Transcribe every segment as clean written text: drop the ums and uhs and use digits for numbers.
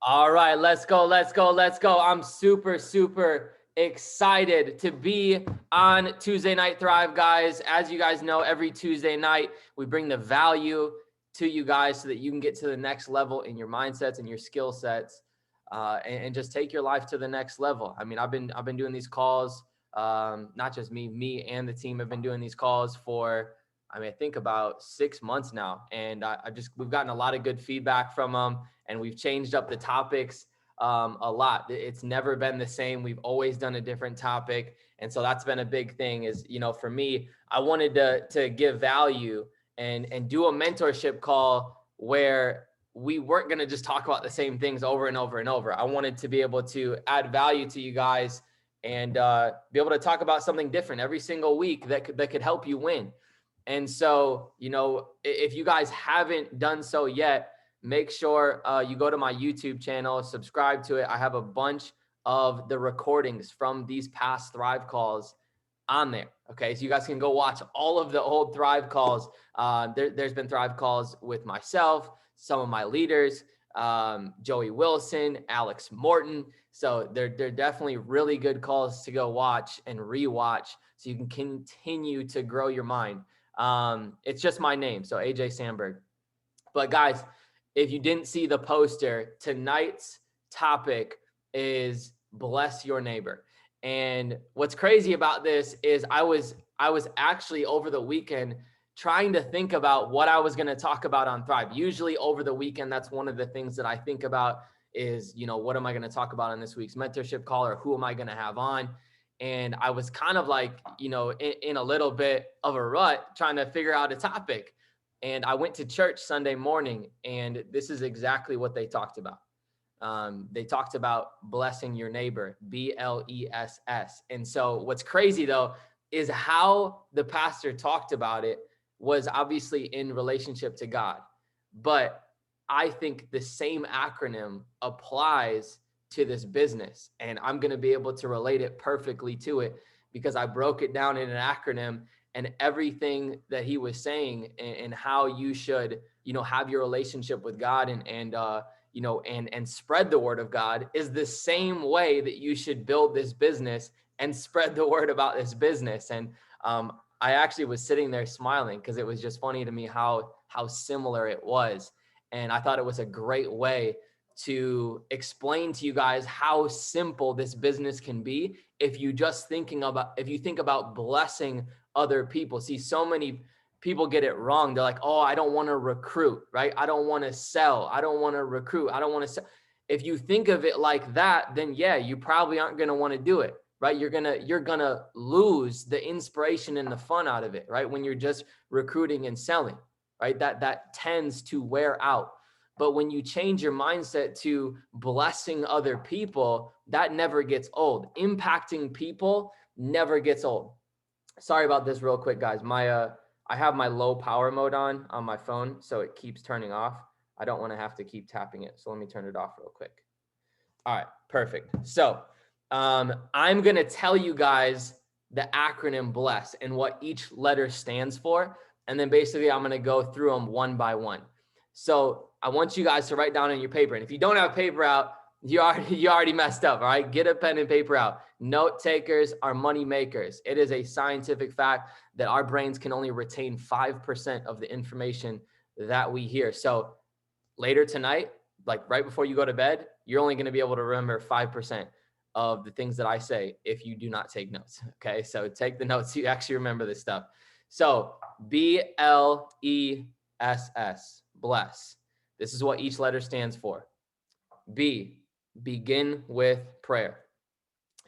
All right, let's go, let's go, let's go. I'm super, super excited to be on Tuesday Night Thrive, guys. As you guys know, every Tuesday night, we bring the value to you guys so that you can get to the next level in your mindsets and your skill sets, and just take your life to the next level. I mean, I've been doing these calls, not just me and the team have been doing these calls for, I think about 6 months now, and we've gotten a lot of good feedback from them, and we've changed up the topics a lot. It's never been the same. We've always done a different topic, and so that's been a big thing. Is, for me, I wanted to give value and do a mentorship call where we weren't going to just talk about the same things over and over and over. I wanted to be able to add value to you guys and be able to talk about something different every single week that could help you win. And so, if you guys haven't done so yet, make sure you go to my YouTube channel, subscribe to it. I have a bunch of the recordings from these past Thrive calls on there. Okay, so you guys can go watch all of the old Thrive calls. There's been Thrive calls with myself, some of my leaders, Joey Wilson, Alex Morton. So they're definitely really good calls to go watch and rewatch so you can continue to grow your mind. It's just my name, so AJ Sandberg. But guys, if you didn't see the poster, tonight's topic is bless your neighbor. And what's crazy about this is I was actually over the weekend trying to think about what I was going to talk about on Thrive. Usually over the weekend, that's one of the things that I think about is, what am I going to talk about in this week's mentorship call, or who am I going to have on? And I was kind of like, in a little bit of a rut trying to figure out a topic. And I went to church Sunday morning, and this is exactly what they talked about. They talked about blessing your neighbor, B.L.E.S.S. And so what's crazy, though, is how the pastor talked about it was obviously in relationship to God. But I think the same acronym applies to this business. And I'm going to be able to relate it perfectly to it because I broke it down in an acronym, and everything that he was saying and how you should, have your relationship with God and spread the word of God is the same way that you should build this business and spread the word about this business. And I actually was sitting there smiling because it was just funny to me how similar it was. And I thought it was a great way to explain to you guys how simple this business can be if you think about blessing other people. See, so many people get it wrong. They're like, oh, I don't want to recruit, right? I don't want to sell. I don't want to recruit. I don't want to sell. If you think of it like that, then yeah, you probably aren't going to want to do it, right? You're going to lose the inspiration and the fun out of it, right? When you're just recruiting and selling, right? That tends to wear out. But when you change your mindset to blessing other people, that never gets old. Impacting people never gets old. Sorry about this real quick, guys. I have my low power mode on my phone, so it keeps turning off. I don't want to have to keep tapping it. So let me turn it off real quick. All right, perfect. So I'm going to tell you guys the acronym BLESS and what each letter stands for. And then basically I'm going to go through them one by one. So I want you guys to write down on your paper. And if you don't have paper out, you already messed up. All right. Get a pen and paper out. Note takers are money makers. It is a scientific fact that our brains can only retain 5% of the information that we hear. So later tonight, like right before you go to bed, you're only going to be able to remember 5% of the things that I say if you do not take notes. Okay. So take the notes. You actually remember this stuff. So B-L-E-S-S, bless. This is what each letter stands for. B, begin with prayer.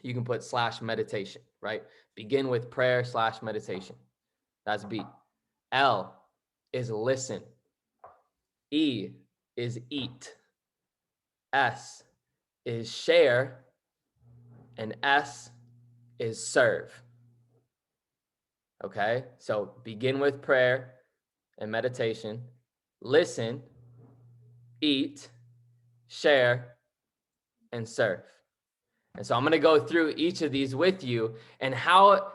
You can put /meditation, right? Begin with prayer /meditation. That's B. L is listen. E is eat. S is share. And S is serve. Okay, so begin with prayer and meditation. Listen, eat, share, and serve. And so I'm going to go through each of these with you and how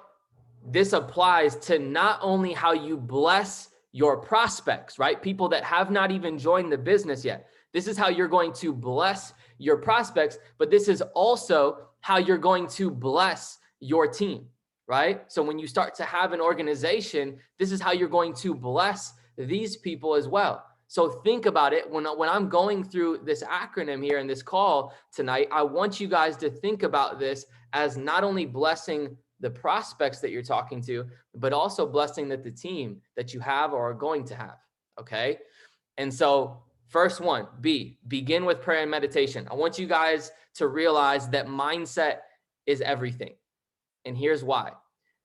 this applies to not only how you bless your prospects, right? People that have not even joined the business yet. This is how you're going to bless your prospects, but this is also how you're going to bless your team, right? So when you start to have an organization, this is how you're going to bless these people as well. So think about it. When I'm going through this acronym here in this call tonight, I want you guys to think about this as not only blessing the prospects that you're talking to, but also blessing that the team that you have or are going to have. Okay. And so first one, begin with prayer and meditation. I want you guys to realize that mindset is everything. And here's why.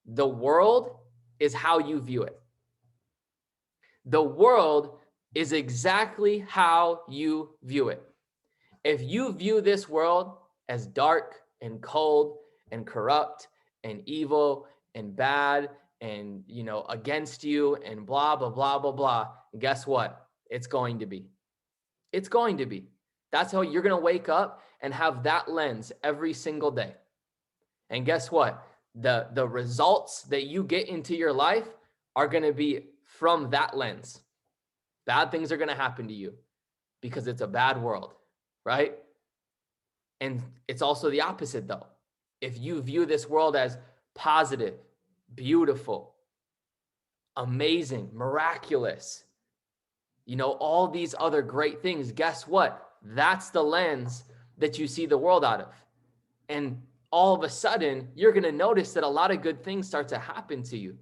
The world is how you view it. The world is exactly how you view it. If you view this world as dark and cold and corrupt and evil and bad and, against you and blah, blah, blah, blah, blah, guess what? It's going to be. It's going to be. That's how you're going to wake up and have that lens every single day. And guess what? The results that you get into your life are going to be from that lens. Bad things are going to happen to you because it's a bad world, right? And it's also the opposite though. If you view this world as positive, beautiful, amazing, miraculous, all these other great things, guess what? That's the lens that you see the world out of. And all of a sudden, you're going to notice that a lot of good things start to happen to you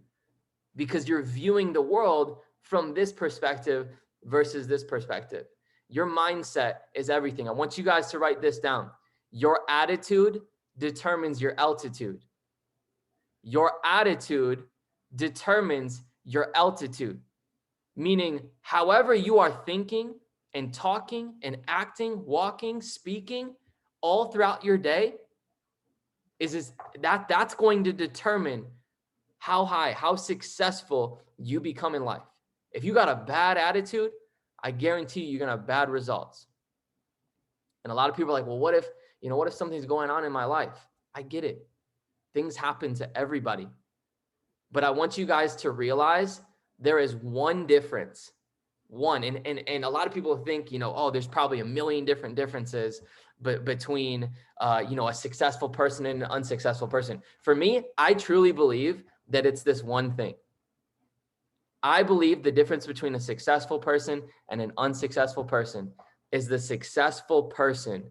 because you're viewing the world from this perspective versus this perspective. Your mindset is everything. I want you guys to write this down. Your attitude determines your altitude. Your attitude determines your altitude. Meaning, however you are thinking and talking and acting, walking, speaking all throughout your day, that's going to determine how high, how successful you become in life. If you got a bad attitude, I guarantee you're going to have bad results. And a lot of people are like, well, what if something's going on in my life? I get it. Things happen to everybody. But I want you guys to realize there is one difference. One, and a lot of people think, there's probably a million different differences between, a successful person and an unsuccessful person. For me, I truly believe that it's this one thing. I believe the difference between a successful person and an unsuccessful person is the successful person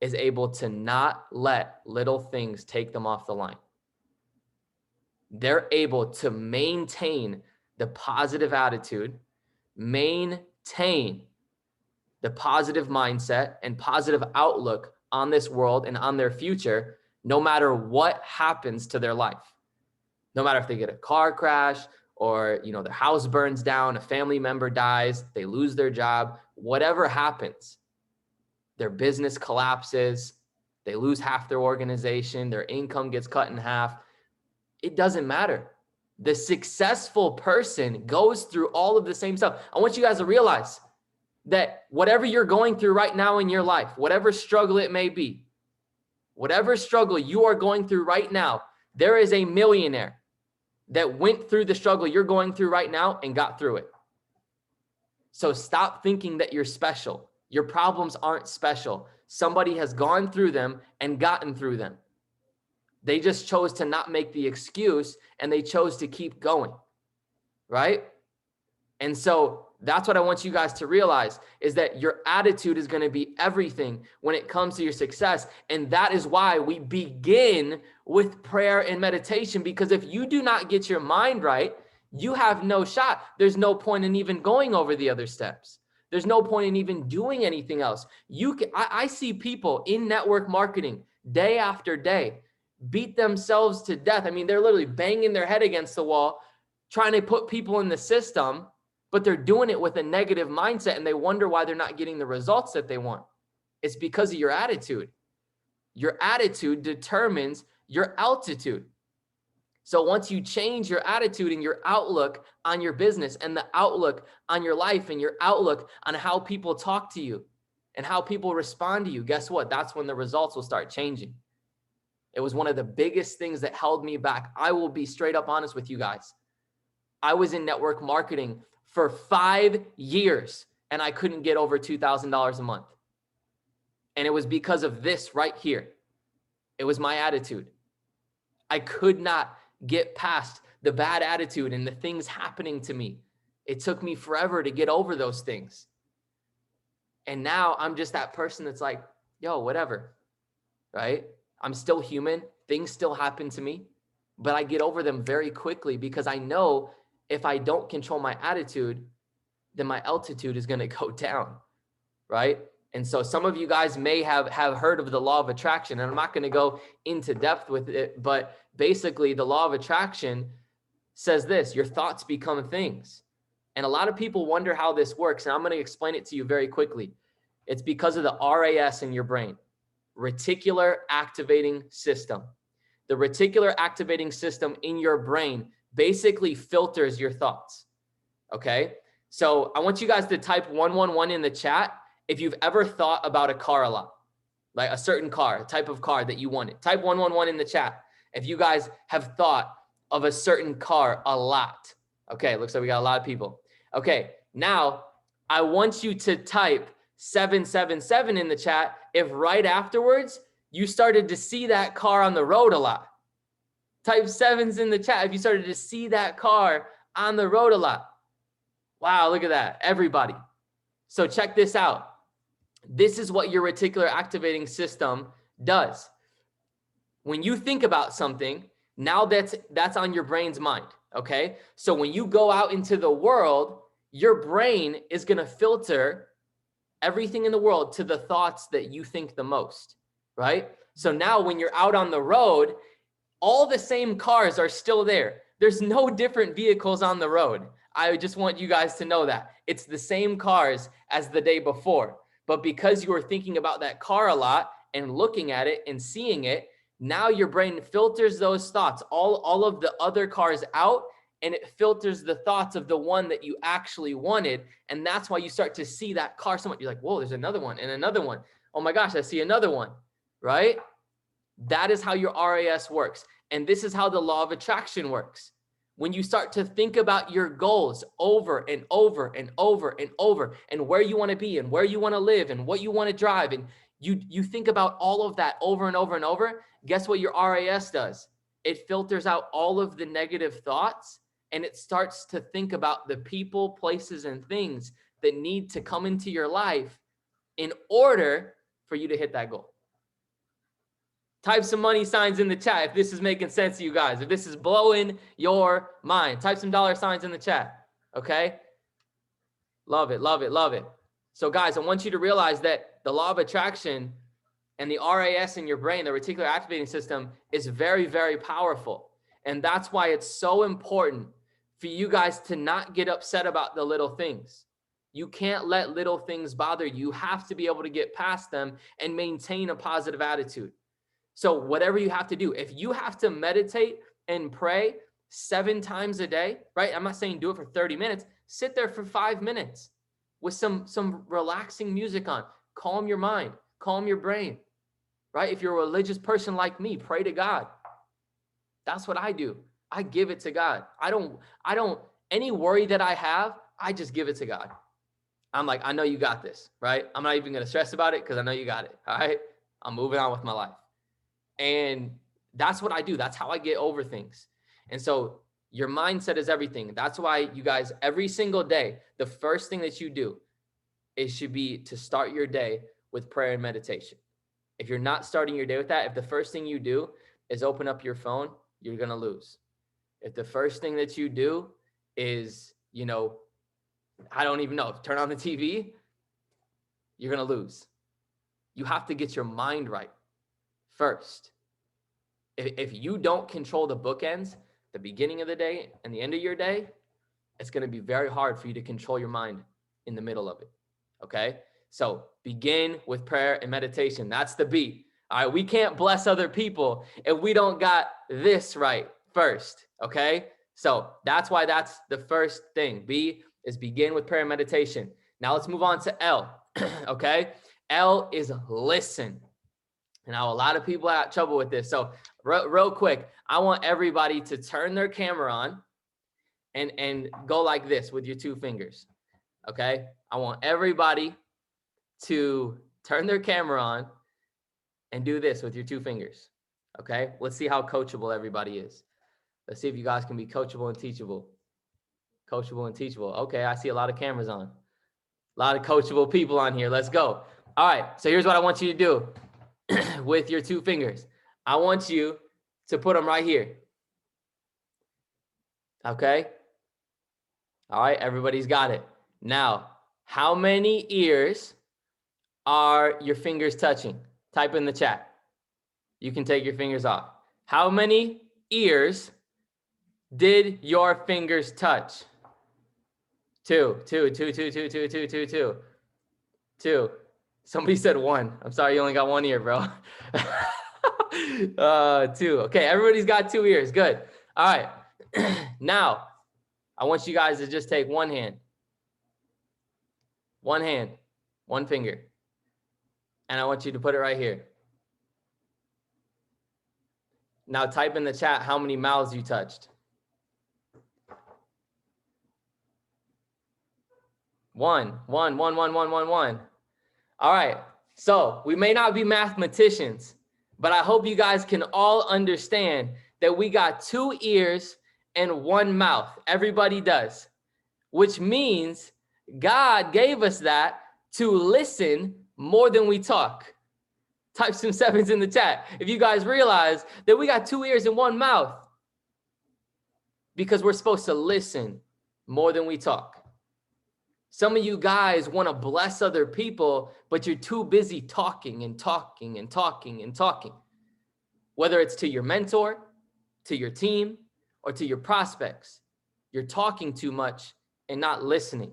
is able to not let little things take them off the line. They're able to maintain the positive attitude, maintain the positive mindset and positive outlook on this world and on their future, no matter what happens to their life. No matter if they get a car crash or, their house burns down, a family member dies, they lose their job, whatever happens, their business collapses, they lose half their organization, their income gets cut in half. It doesn't matter. The successful person goes through all of the same stuff. I want you guys to realize that whatever you're going through right now in your life, whatever struggle it may be, whatever struggle you are going through right now, there is a millionaire that went through the struggle you're going through right now and got through it. So stop thinking that you're special. Your problems aren't special. Somebody has gone through them and gotten through them. They just chose to not make the excuse and they chose to keep going, right? And so that's what I want you guys to realize is that your attitude is going to be everything when it comes to your success. And that is why we begin with prayer and meditation, because if you do not get your mind right, you have no shot. There's no point in even going over the other steps. There's no point in even doing anything else. I see people in network marketing day after day beat themselves to death. I mean, they're literally banging their head against the wall, trying to put people in the system, but they're doing it with a negative mindset and they wonder why they're not getting the results that they want. It's because of your attitude. Your attitude determines your altitude. So once you change your attitude and your outlook on your business and the outlook on your life and your outlook on how people talk to you and how people respond to you, guess what? That's when the results will start changing. It was one of the biggest things that held me back. I will be straight up honest with you guys. I was in network marketing for 5 years and I couldn't get over $2,000 a month. And it was because of this right here. It was my attitude. I could not get past the bad attitude and the things happening to me. It took me forever to get over those things. And now I'm just that person that's like, yo, whatever, right? I'm still human. Things still happen to me, but I get over them very quickly because I know if I don't control my attitude, then my altitude is going to go down, right? And so some of you guys may have heard of the law of attraction, and I'm not going to go into depth with it, but basically the law of attraction says this: your thoughts become things. And a lot of people wonder how this works, and I'm going to explain it to you very quickly. It's because of the RAS in your brain, reticular activating system. The reticular activating system in your brain basically filters your thoughts, okay? So I want you guys to type 111 in the chat if you've ever thought about a car a lot, like a certain car, a type of car that you wanted. Type 111 in the chat if you guys have thought of a certain car a lot. Okay, looks like we got a lot of people. Okay, now I want you to type 777 in the chat if right afterwards you started to see that car on the road a lot. Type 7s in the chat if you started to see that car on the road a lot. Wow, look at that, everybody. So check this out. This is what your reticular activating system does. When you think about something, now that's on your brain's mind, okay? So when you go out into the world, your brain is going to filter everything in the world to the thoughts that you think the most, right? So now when you're out on the road, all the same cars are still there. There's no different vehicles on the road. I just want you guys to know that. It's the same cars as the day before. But because you were thinking about that car a lot and looking at it and seeing it, now your brain filters those thoughts, all of the other cars out, and it filters the thoughts of the one that you actually wanted. And that's why you start to see that car so much. You're like, whoa, there's another one and another one. Oh my gosh, I see another one, right? That is how your RAS works. And this is how the law of attraction works. When you start to think about your goals over and over and over and over, and where you want to be and where you want to live and what you want to drive, and you think about all of that over and over and over, guess what your RAS does? It filters out all of the negative thoughts, and it starts to think about the people, places, and things that need to come into your life in order for you to hit that goal. Type some money signs in the chat if this is making sense to you guys, if this is blowing your mind. Type some dollar signs in the chat, okay? Love it, love it, love it. So guys, I want you to realize that the law of attraction and the RAS in your brain, the reticular activating system, is very, very powerful. And that's why it's so important for you guys to not get upset about the little things. You can't let little things bother you. You have to be able to get past them and maintain a positive attitude. So whatever you have to do, if you have to meditate and pray 7 times a day, right? I'm not saying do it for 30 minutes. Sit there for 5 minutes with some relaxing music on. Calm your mind, calm your brain, right? If you're a religious person like me, pray to God. That's what I do. I give it to God. I don't, any worry that I have, I just give it to God. I'm like, I know you got this, right? I'm not even going to stress about it because I know you got it. All right. I'm moving on with my life. And that's what I do. That's how I get over things. And so your mindset is everything. That's why you guys, every single day, the first thing that you do, it should be to start your day with prayer and meditation. If you're not starting your day with that, if the first thing you do is open up your phone, you're going to lose. If the first thing that you do is, I don't even know, turn on the TV, you're going to lose. You have to get your mind right first. If you don't control the bookends, the beginning of the day and the end of your day, it's going to be very hard for you to control your mind in the middle of it. Okay. So begin with prayer and meditation. That's the B. All right. We can't bless other people if we don't got this right first. Okay. So that's why that's the first thing. B is begin with prayer and meditation. Now let's move on to L. Okay. L is listen. Now, a lot of people have trouble with this. So real quick, I want everybody to turn their camera on and go like this with your two fingers. Okay. I want everybody to turn their camera on and do this with your two fingers. Okay. Let's see how coachable everybody is. Let's see if you guys can be coachable and teachable. Coachable and teachable. Okay. I see a lot of cameras on. A lot of coachable people on here. Let's go. All right. So here's what I want you to do with your two fingers. I want you to put them right here. Okay. All right. Everybody's got it. Now, how many ears are your fingers touching? Type in the chat. You can take your fingers off. How many ears did your fingers touch? Two. Somebody said one. I'm sorry, you only got one ear, bro. Two. Okay, everybody's got two ears. Good. All right. Now, I want you guys to just take one hand, one finger, and I want you to put it right here. Now type in the chat how many mouths you touched. One. All right. So we may not be mathematicians, but I hope you guys can all understand that we got two ears and one mouth. Everybody does, which means God gave us that to listen more than we talk. Type some sevens in the chat if you guys realize that we got two ears and one mouth, because we're supposed to listen more than we talk. Some of you guys want to bless other people, but you're too busy talking. Whether it's to your mentor, to your team, or to your prospects, you're talking too much and not listening.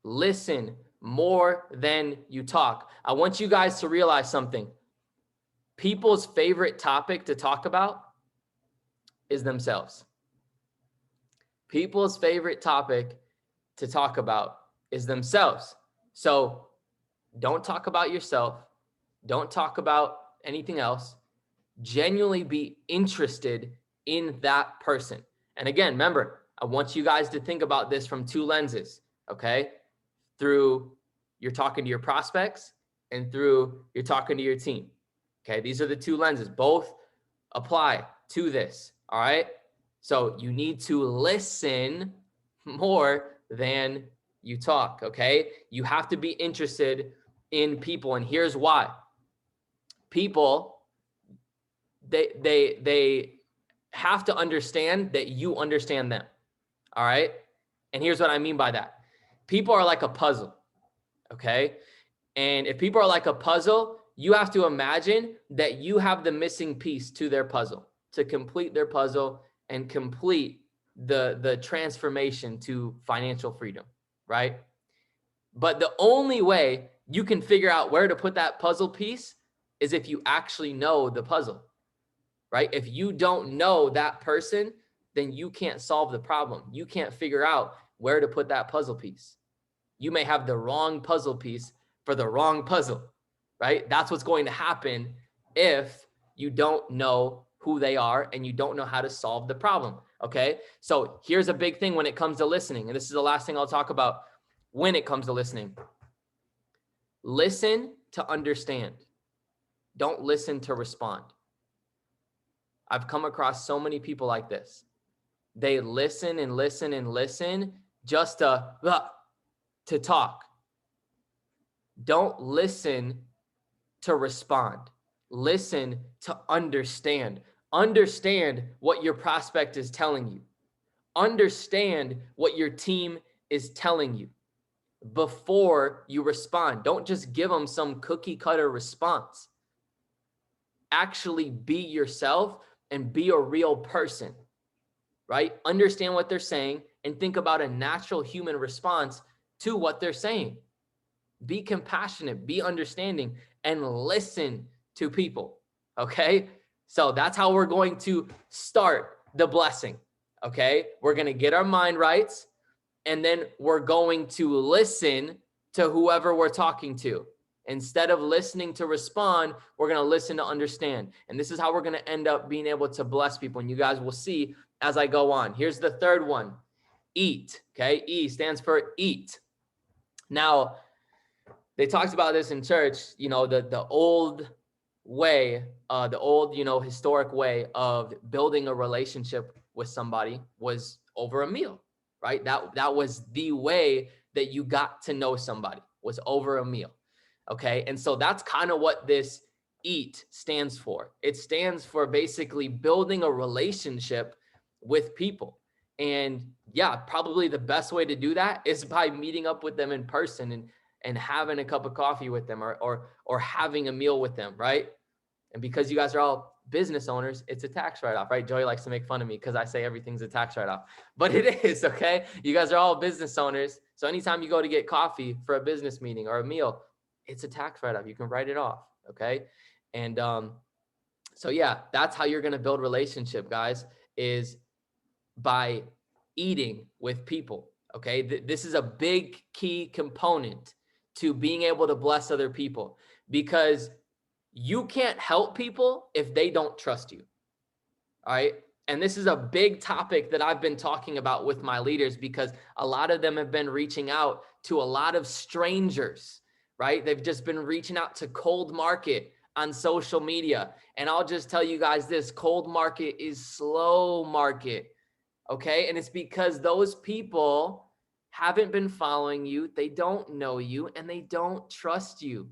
Listen more than you talk. I want you guys to realize something. People's favorite topic to talk about is themselves. People's favorite topic to talk about is themselves. So don't talk about yourself. Don't talk about anything else. Genuinely be interested in that person. And again, remember, I want you guys to think about this from two lenses, okay? Through you're talking to your prospects and through you're talking to your team. Okay, these are the two lenses. Both apply to this, all right? So you need to listen more than you talk, okay? You have to be interested in people, and here's why. People, they have to understand that you understand them, all right? And here's what I mean by that. People are like a puzzle, okay? And if people are like a puzzle, you have to imagine that you have the missing piece to their puzzle to complete their puzzle and complete the transformation to financial freedom, right? But the only way you can figure out where to put that puzzle piece is if you actually know the puzzle, right? If you don't know that person, then you can't solve the problem. You can't figure out where to put that puzzle piece. You may have the wrong puzzle piece for the wrong puzzle, right? That's what's going to happen if you don't know who they are and you don't know how to solve the problem, okay? So here's a big thing when it comes to listening, and this is the last thing I'll talk about when it comes to listening. Listen to understand. Don't listen to respond. I've come across so many people like this. They listen and listen and listen just to talk. Don't listen to respond. Listen to understand. Understand what your prospect is telling you. Understand what your team is telling you before you respond. Don't just give them some cookie cutter response. Actually be yourself and be a real person, right? Understand what they're saying and think about a natural human response to what they're saying. Be compassionate, be understanding, and listen to people, okay? So that's how we're going to start the blessing, okay? We're going to get our mind right, and then we're going to listen to whoever we're talking to. Instead of listening to respond, we're going to listen to understand. And this is how we're going to end up being able to bless people. And you guys will see as I go on. Here's the third one, eat. Okay, E stands for eat. Now, they talked about this in church, the old way, the old, historic way of building a relationship with somebody was over a meal, right? That was the way that you got to know somebody, was over a meal. Okay. And so that's kind of what this EAT stands for. It stands for basically building a relationship with people. And yeah, probably the best way to do that is by meeting up with them in person and having a cup of coffee with them or having a meal with them, right? And because you guys are all business owners, it's a tax write-off, right? Joey likes to make fun of me because I say everything's a tax write-off, but it is, okay? You guys are all business owners. So anytime you go to get coffee for a business meeting or a meal, it's a tax write-off. You can write it off, okay? And so yeah, that's how you're going to build relationship, guys, is by eating with people, okay? This is a big key component to being able to bless other people, because you can't help people if they don't trust you. All right. And this is a big topic that I've been talking about with my leaders, because a lot of them have been reaching out to a lot of strangers, right? They've just been reaching out to cold market on social media. And I'll just tell you guys this, cold market is slow market. Okay. And it's because those people haven't been following you. They don't know you and they don't trust you.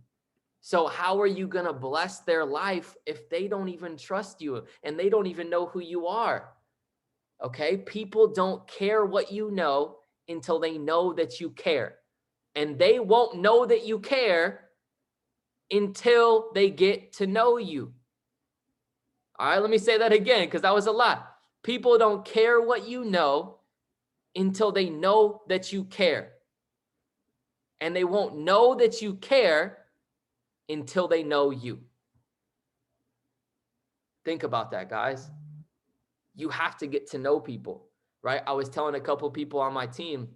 So how are you going to bless their life if they don't even trust you and they don't even know who you are? Okay. People don't care what you know until they know that you care. And they won't know that you care until they get to know you. All right. Let me say that again, because that was a lot. People don't care what you know until they know that you care. And they won't know that you care until they know you. Think about that, guys. You have to get to know people, right? I was telling a couple of people on my team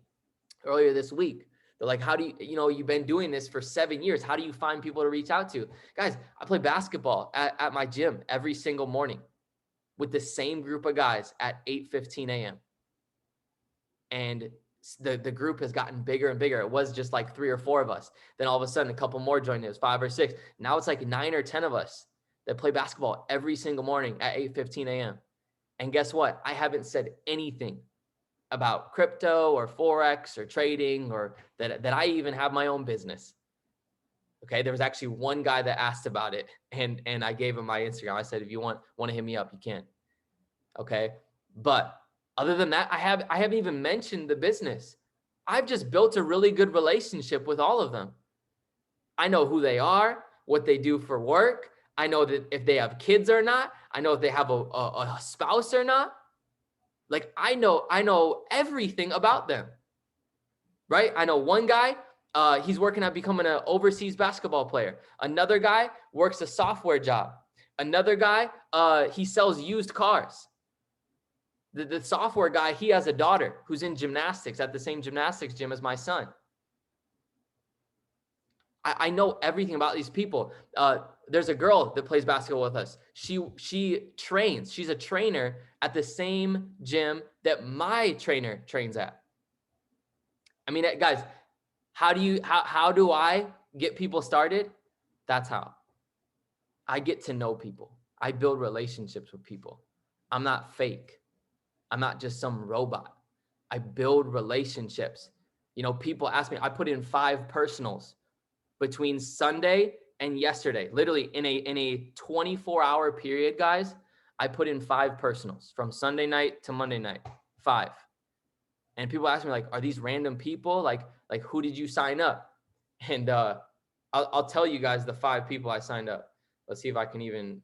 earlier this week, they're like, how do you've been doing this for 7 years. How do you find people to reach out to? Guys, I play basketball at my gym every single morning with the same group of guys at 8:15 a.m. And the group has gotten bigger and bigger. It was just like 3 or 4 of us. Then all of a sudden, a couple more joined us, 5 or 6. Now it's like 9 or 10 of us that play basketball every single morning at 8:15 a.m. And guess what? I haven't said anything about crypto or Forex or trading or that I even have my own business. Okay. There was actually one guy that asked about it and I gave him my Instagram. I said, if you want to hit me up, you can. Okay. But other than that, I haven't even mentioned the business. I've just built a really good relationship with all of them. I know who they are, what they do for work. I know that if they have kids or not. I know if they have a spouse or not. Like I know everything about them, right? I know one guy, he's working at becoming an overseas basketball player. Another guy works a software job. Another guy, he sells used cars. The software guy, he has a daughter who's in gymnastics at the same gymnastics gym as my son. I know everything about these people. There's a girl that plays basketball with us. She trains. She's a trainer at the same gym that my trainer trains at. I mean, guys, how do I get people started? That's how. I get to know people. I build relationships with people. I'm not fake. I'm not just some robot. I build relationships. People ask me, I put in 5 personals between Sunday and yesterday, literally in a 24-hour period, guys. I put in 5 personals from Sunday night to Monday night, 5. And people ask me like, are these random people? Like who did you sign up? And I'll tell you guys the 5 people I signed up. Let's see if I can even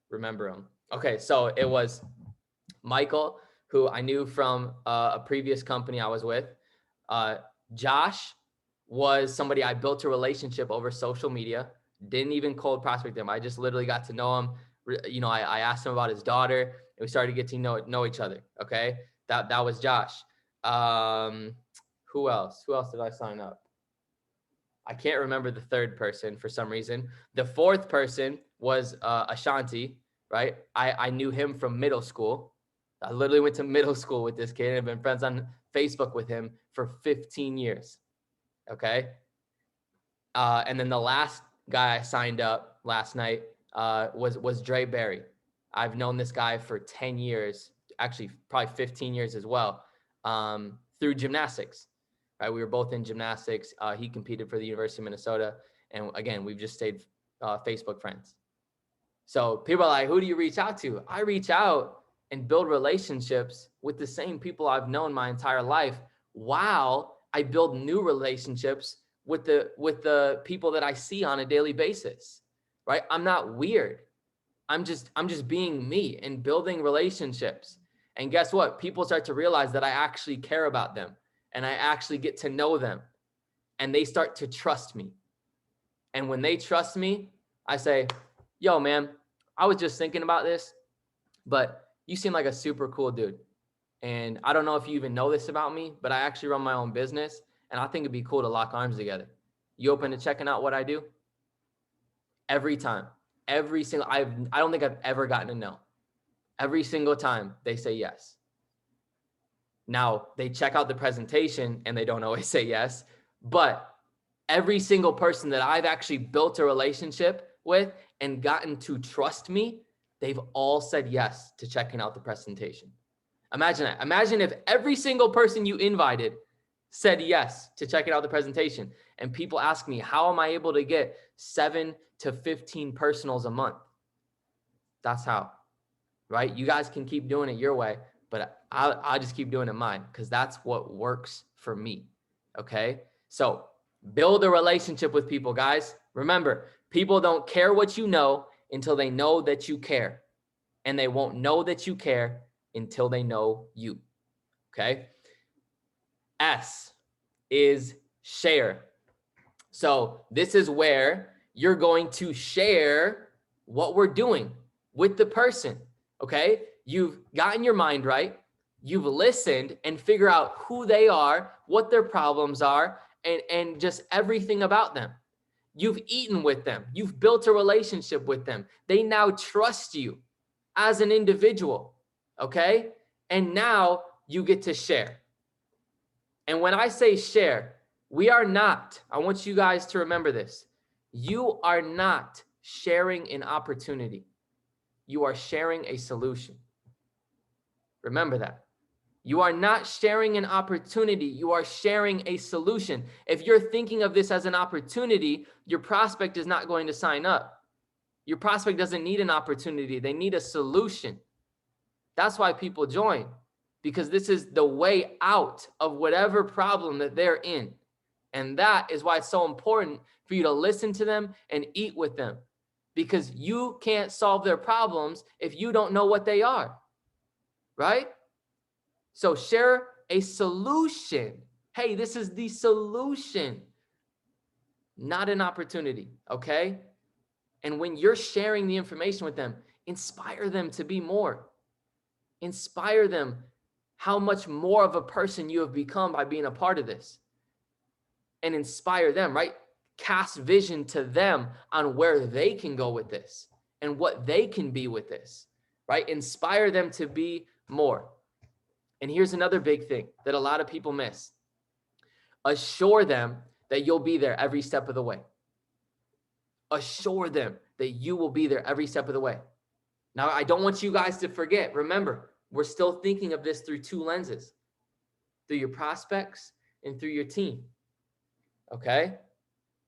remember them. Okay, so it was Michael, who I knew from a previous company I was with. Josh was somebody I built a relationship over social media. Didn't even cold prospect him. I just literally got to know him. I asked him about his daughter, and we started to get to know each other. Okay, that was Josh. Who else? Who else did I sign up? I can't remember the 3rd person for some reason. The 4th person was Ashanti, right? I knew him from middle school. I literally went to middle school with this kid and I've been friends on Facebook with him for 15 years. Okay. And then the last guy I signed up last night was Dre Berry. I've known this guy for 10 years, actually probably 15 years as well, through gymnastics. Right, we were both in gymnastics. He competed for the University of Minnesota, and again, we've just stayed Facebook friends. So people are like, "Who do you reach out to?" I reach out and build relationships with the same people I've known my entire life, while I build new relationships with the people that I see on a daily basis. Right? I'm not weird. I'm just being me and building relationships. And guess what? People start to realize that I actually care about them and I actually get to know them, and they start to trust me. And when they trust me, I say, "Yo, man, I was just thinking about this, but you seem like a super cool dude. And I don't know if you even know this about me, but I actually run my own business, and I think it'd be cool to lock arms together. You open to checking out what I do?" Every time, every single, I don't think I've ever gotten a no. Every single time they say yes. Now they check out the presentation and they don't always say yes, but every single person that I've actually built a relationship with and gotten to trust me, they've all said yes to checking out the presentation. Imagine that. Imagine if every single person you invited said yes to checking out the presentation. And people ask me, how am I able to get 7 to 15 personals a month? That's how, right? You guys can keep doing it your way, but I'll just keep doing it mine, because that's what works for me. Okay. So build a relationship with people, guys. Remember, people don't care what you know until they know that you care. And they won't know that you care until they know you. Okay. S is share. So this is where you're going to share what we're doing with the person. Okay. You've gotten your mind right. You've listened and figure out who they are, what their problems are, and just everything about them. You've eaten with them. You've built a relationship with them. They now trust you as an individual. Okay. And now you get to share. And when I say share, we are not, I want you guys to remember this. You are not sharing an opportunity. You are sharing a solution. Remember that. You are not sharing an opportunity. You are sharing a solution. If you're thinking of this as an opportunity, your prospect is not going to sign up. Your prospect doesn't need an opportunity. They need a solution. That's why people join, because this is the way out of whatever problem that they're in. And that is why it's so important for you to listen to them and eat with them, because you can't solve their problems if you don't know what they are, right? So share a solution. Hey, this is the solution, not an opportunity, okay? And when you're sharing the information with them, inspire them to be more. Inspire them how much more of a person you have become by being a part of this. And inspire them, right? Cast vision to them on where they can go with this and what they can be with this, right? Inspire them to be more. And here's another big thing that a lot of people miss. Assure them that you'll be there every step of the way. Assure them that you will be there every step of the way. Now, I don't want you guys to forget. Remember, we're still thinking of this through two lenses, through your prospects and through your team. Okay?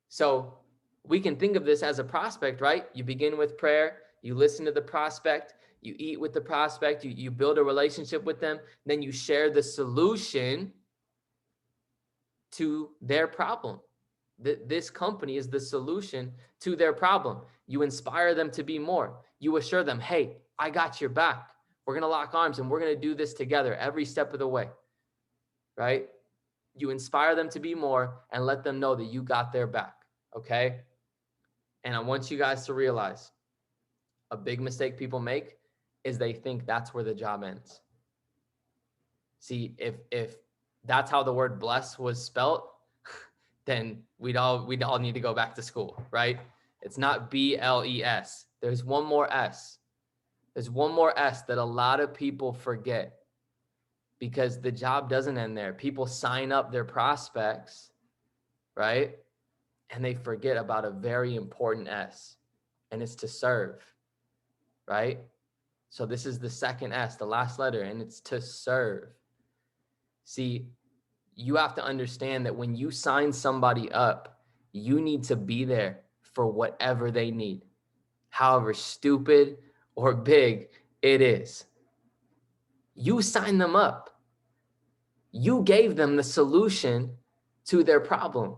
So we can think of this as a prospect, right? You begin with prayer, you listen to the prospect, you eat with the prospect, you build a relationship with them, then you share the solution to their problem. This company is the solution to their problem. You inspire them to be more. You assure them, hey, I got your back. We're going to lock arms and we're going to do this together every step of the way, right? You inspire them to be more and let them know that you got their back, okay? And I want you guys to realize a big mistake people make is they think that's where the job ends. See, if that's how the word bless was spelt, then we'd all need to go back to school, right? It's not B.L.E.S. There's one more S. There's one more S that a lot of people forget, because the job doesn't end there. People sign up their prospects, right? And they forget about a very important S, and it's to serve, right? So this is the second S, the last letter, and it's to serve. See, you have to understand that when you sign somebody up, you need to be there for whatever they need, however stupid or big it is. You sign them up. You gave them the solution to their problem.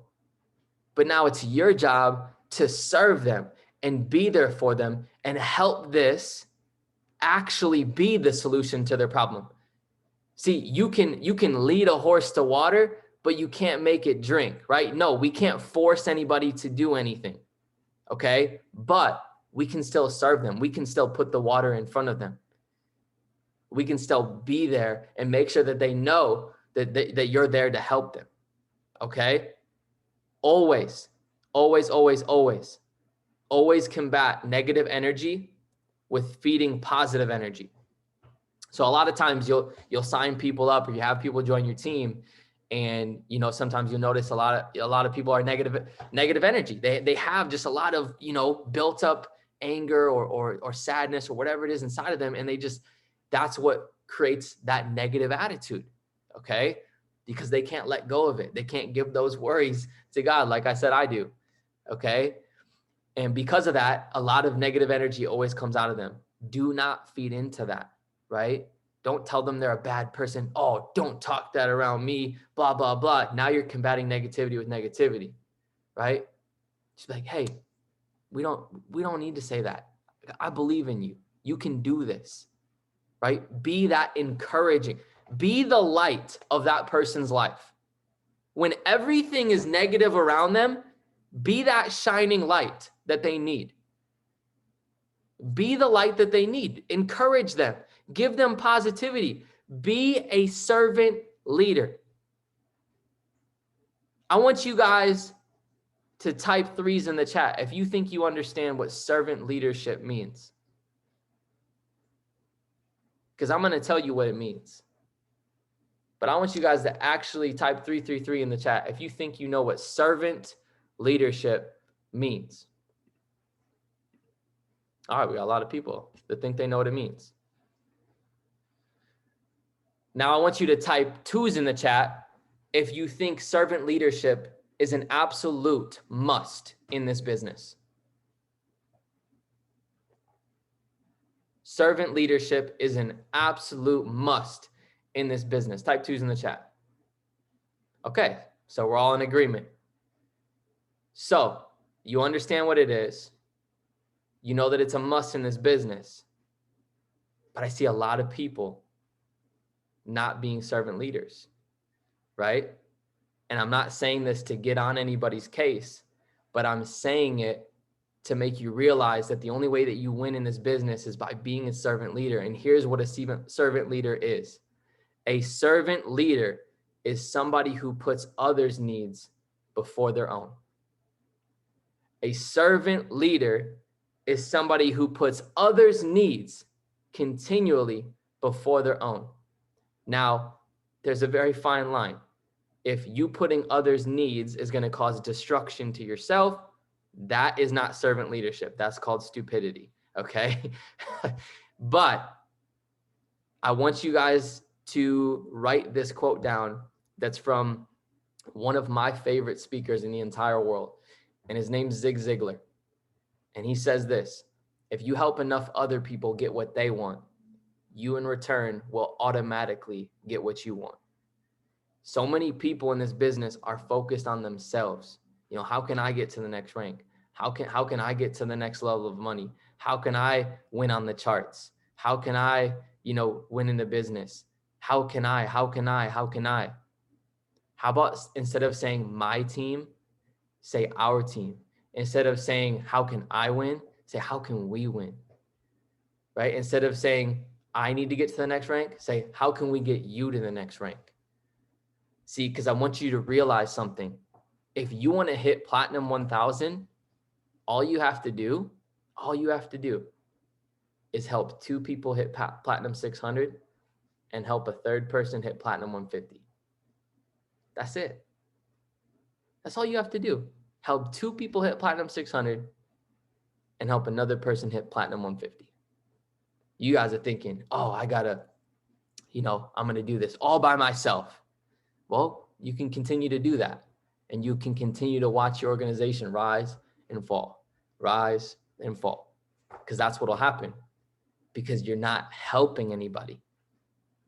But now it's your job to serve them and be there for them and help this actually be the solution to their problem. See, you can lead a horse to water, but you can't make it drink, right? No, we can't force anybody to do anything, okay? But we can still serve them. We can still put the water in front of them. We can still be there and make sure that they know that you're there to help them, okay? Always, always, always, always, always combat negative energy with feeding positive energy. So a lot of times you'll sign people up, or you have people join your team, and sometimes you'll notice a lot of people are negative energy. They have just a lot of built up anger or sadness or whatever it is inside of them, and that's what creates that negative attitude. Okay, because they can't let go of it. They can't give those worries to God, like I said I do. Okay, and because of that, a lot of negative energy always comes out of them. Do not feed into that. Right? Don't tell them they're a bad person. Oh, don't talk that around me, blah, blah, blah. Now you're combating negativity with negativity, right? Just be like, hey, we don't need to say that. I believe in you. You can do this, right? Be that encouraging. Be the light of that person's life. When everything is negative around them, be that shining light that they need. Be the light that they need. Encourage them. Give them positivity. Be a servant leader. I want you guys to type 3s in the chat if you think you understand what servant leadership means. Because I'm going to tell you what it means. But I want you guys to actually type 333 in the chat if you think you know what servant leadership means. All right, we got a lot of people that think they know what it means. Now I want you to type 2s in the chat if you think servant leadership is an absolute must in this business. Servant leadership is an absolute must in this business. Type 2s in the chat. Okay, so we're all in agreement. So you understand what it is. You know that it's a must in this business. But I see a lot of people not being servant leaders, right? And I'm not saying this to get on anybody's case, but I'm saying it to make you realize that the only way that you win in this business is by being a servant leader. And here's what a servant leader is. A servant leader is somebody who puts others' needs before their own. A servant leader is somebody who puts others' needs continually before their own. Now, there's a very fine line. If you putting others' needs is going to cause destruction to yourself, that is not servant leadership. That's called stupidity. Okay. But I want you guys to write this quote down. That's from one of my favorite speakers in the entire world. And his name's Zig Ziglar. And he says this: if you help enough other people get what they want, you in return will automatically get what you want. So many people in this business are focused on themselves. How can I get to the next rank? How can I get to the next level of money? How can I win on the charts? How can I, win in the business? How can I? How about instead of saying my team, say our team? Instead of saying how can I win, say how can we win? Right? Instead of saying I need to get to the next rank, say how can we get you to the next rank? See, because I want you to realize something. If you want to hit platinum 1000, all you have to do is help 2 people hit platinum 600 and help a third person hit platinum 150. That's it. That's all you have to do. Help 2 people hit platinum 600 and help another person hit platinum 150. You guys are thinking, oh, I'm going to do this all by myself. Well, you can continue to do that. And you can continue to watch your organization rise and fall, rise and fall. Because that's what will happen. Because you're not helping anybody.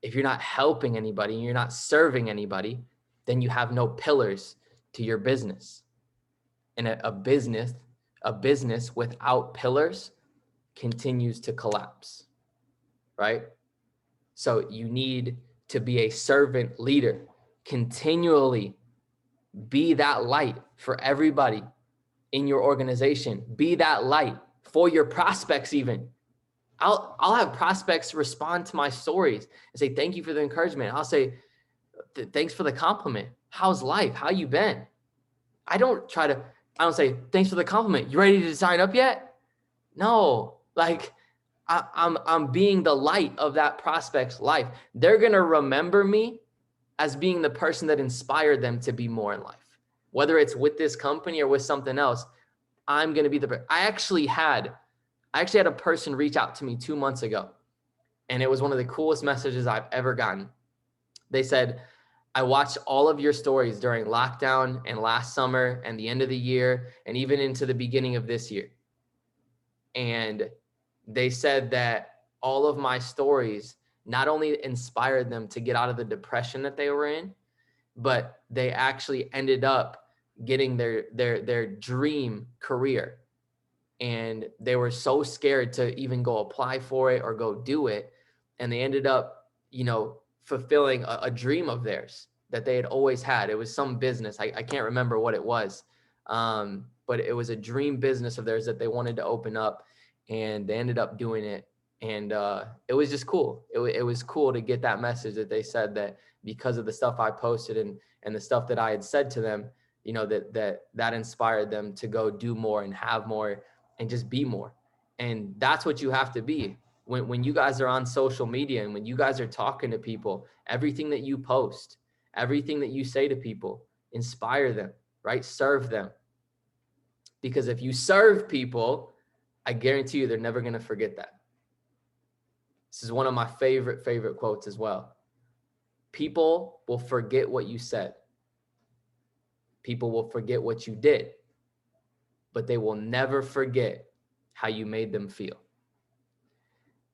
If you're not helping anybody and you're not serving anybody, then you have no pillars to your business. And a business without pillars continues to collapse, right? So you need to be a servant leader. Continually be that light for everybody in your organization. Be that light for your prospects even. I'll have prospects respond to my stories and say, thank you for the encouragement. I'll say, thanks for the compliment. How's life? How you been? I don't say, thanks for the compliment. You ready to sign up yet? No, like I'm being the light of that prospect's life. They're going to remember me as being the person that inspired them to be more in life, whether it's with this company or with something else. I'm going to be I actually had a person reach out to me 2 months ago, and it was one of the coolest messages I've ever gotten. They said, I watched all of your stories during lockdown and last summer and the end of the year and even into the beginning of this year. And they said that all of my stories not only inspired them to get out of the depression that they were in, but they actually ended up getting their dream career. And they were so scared to even go apply for it or go do it. And they ended up, fulfilling a dream of theirs that they had always had. It was some business. I can't remember what it was. But it was a dream business of theirs that they wanted to open up, and they ended up doing it. And it was just cool. It was cool to get that message that they said that because of the stuff I posted and the stuff that I had said to them, that inspired them to go do more and have more and just be more. And that's what you have to be. When you guys are on social media and when you guys are talking to people, everything that you post, everything that you say to people, inspire them, right? Serve them. Because if you serve people, I guarantee you they're never going to forget that. This is one of my favorite quotes as well. People will forget what you said. People will forget what you did, but they will never forget how you made them feel.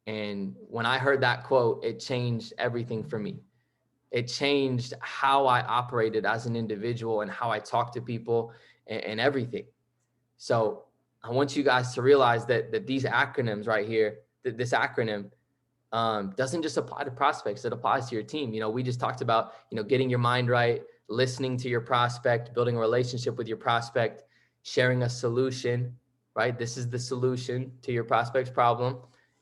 And when I heard that quote, it changed everything for me. It changed how I operated as an individual and how I talk to people and everything. So I want you guys to realize that these acronyms right here, that this acronym doesn't just apply to prospects, it applies to your team. We just talked about, getting your mind right, listening to your prospect, building a relationship with your prospect, sharing a solution, right? This is the solution to your prospect's problem,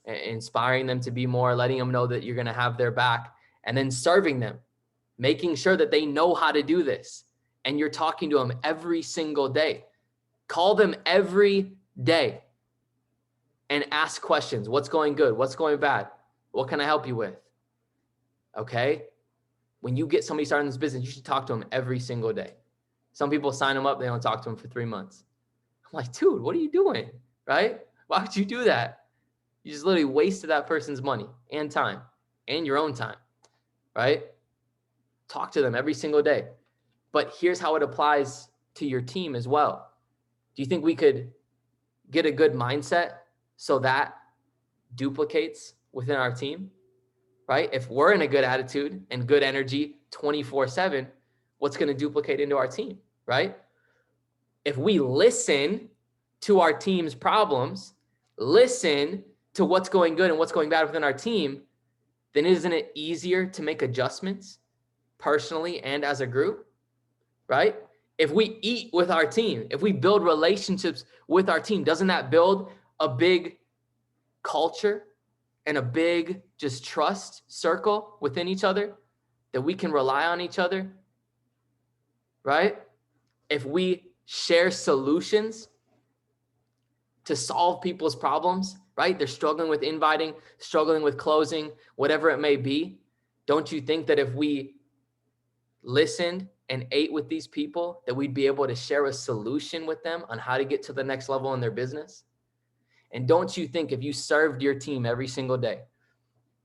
inspiring them to be more, letting them know that you're going to have their back, and then serving them, making sure that they know how to do this. And you're talking to them every single day. Call them every day and ask questions. What's going good? What's going bad? What can I help you with? Okay. When you get somebody started in this business, you should talk to them every single day. Some people sign them up, they don't talk to them for 3 months. I'm like, dude, what are you doing? Right? Why would you do that? You just literally wasted that person's money and time and your own time, right? Talk to them every single day. But here's how it applies to your team as well. Do you think we could get a good mindset so that duplicates within our team, right? If we're in a good attitude and good energy 24/7, what's going to duplicate into our team, right? If we listen to our team's problems, listen to what's going good and what's going bad within our team, then isn't it easier to make adjustments personally and as a group, right? If we eat with our team, if we build relationships with our team, doesn't that build a big culture and a big just trust circle within each other that we can rely on each other, right? If we share solutions to solve people's problems, right? They're struggling with inviting, struggling with closing, whatever it may be. Don't you think that if we listened and ate with these people, that we'd be able to share a solution with them on how to get to the next level in their business? And don't you think if you served your team every single day,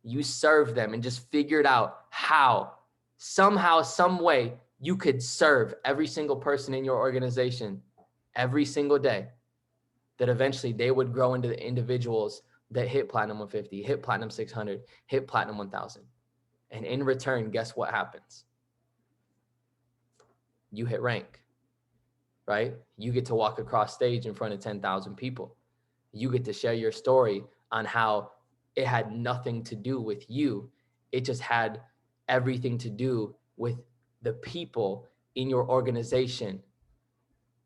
you served them and just figured out how, somehow, some way, you could serve every single person in your organization every single day, that eventually they would grow into the individuals that hit Platinum 150, hit Platinum 600, hit Platinum 1000. And in return, guess what happens? You hit rank, right? You get to walk across stage in front of 10,000 people. You get to share your story on how it had nothing to do with you. It just had everything to do with the people in your organization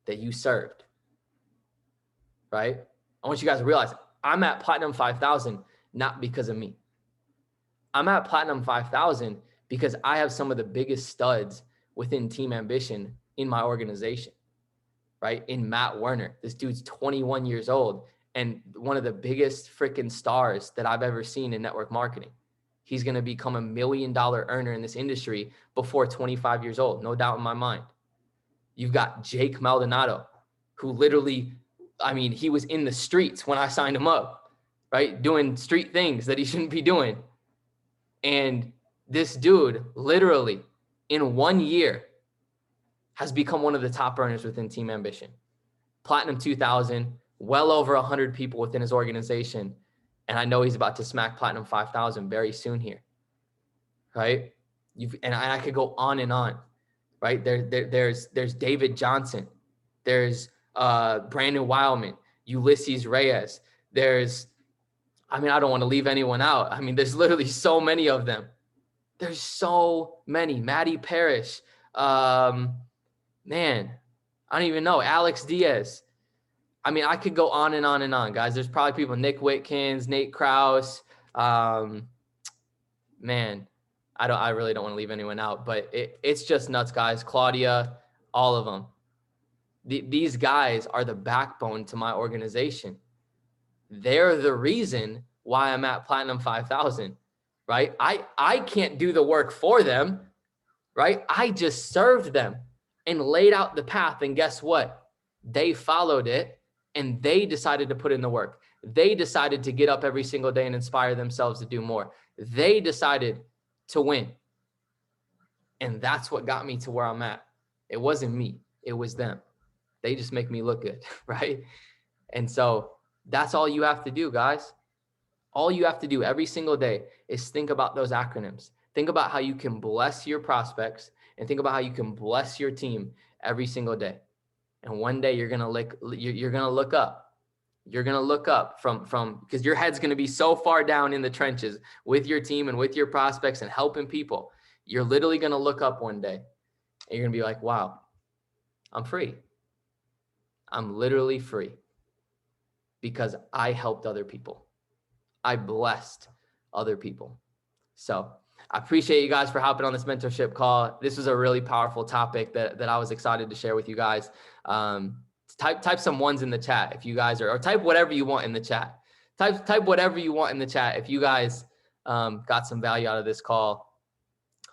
that you served, right? I want you guys to realize I'm at Platinum 5,000, not because of me. I'm at Platinum 5,000 because I have some of the biggest studs within Team Ambition in my organization, right? In Matt Werner. This dude's 21 years old and one of the biggest freaking stars that I've ever seen in network marketing. He's going to become $1 million earner in this industry before 25 years old. No doubt in my mind. You've got Jake Maldonado, who literally, I mean, he was in the streets when I signed him up, right? Doing street things that he shouldn't be doing. And this dude literally in 1 year has become one of the top earners within Team Ambition. Platinum 2000, well over 100 people within his organization. And I know he's about to smack Platinum 5,000 very soon here, right? And I could go on and on, right? There's David Johnson. There's Brandon Wildman, Ulysses Reyes. I don't want to leave anyone out. I mean, there's literally so many of them. There's so many. Maddie Parrish. Man, I don't even know. Alex Diaz. I mean, I could go on and on and on, guys. There's probably people, Nick Witkins, Nate Krause. Man, I really don't want to leave anyone out, but it's just nuts, guys. Claudia, all of them. These guys are the backbone to my organization. They're the reason why I'm at Platinum 5,000, right? I can't do the work for them, right? I just served them and laid out the path. And guess what? They followed it and they decided to put in the work. They decided to get up every single day and inspire themselves to do more. They decided to win. And that's what got me to where I'm at. It wasn't me. It was them. They just make me look good, right? And so that's all you have to do, guys. All you have to do every single day is think about those acronyms. Think about how you can bless your prospects and think about how you can bless your team every single day. And one day you're going to look up. You're going to look up from because your head's going to be so far down in the trenches with your team and with your prospects and helping people. You're literally going to look up one day and you're going to be like, wow, I'm free. I'm literally free because I helped other people. I blessed other people. So I appreciate you guys for hopping on this mentorship call. This was a really powerful topic that I was excited to share with you guys. Type some ones in the chat if you guys or type whatever you want in the chat. Type whatever you want in the chat if you guys got some value out of this call.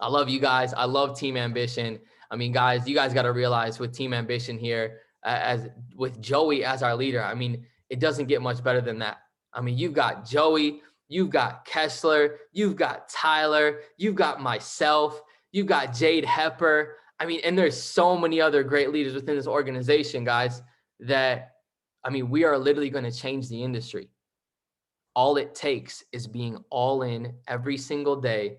I love you guys. I love Team Ambition. I mean, guys, you guys got to realize with Team Ambition here, as with Joey as our leader, I mean, it doesn't get much better than that. I mean, you've got Joey, you've got Kessler, you've got Tyler, you've got myself, you've got Jade Hepper. I mean, and there's so many other great leaders within this organization, guys, that, I mean, we are literally going to change the industry. All it takes is being all in every single day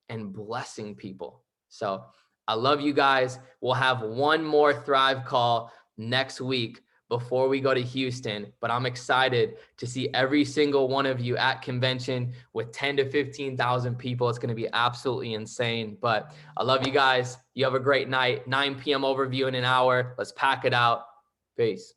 and blessing people. So I love you guys. We'll have one more Thrive call next week before we go to Houston, but I'm excited to see every single one of you at convention with 10 to 15,000 people. It's going to be absolutely insane, but I love you guys. You have a great night. 9 p.m. overview in an hour. Let's pack it out. Peace.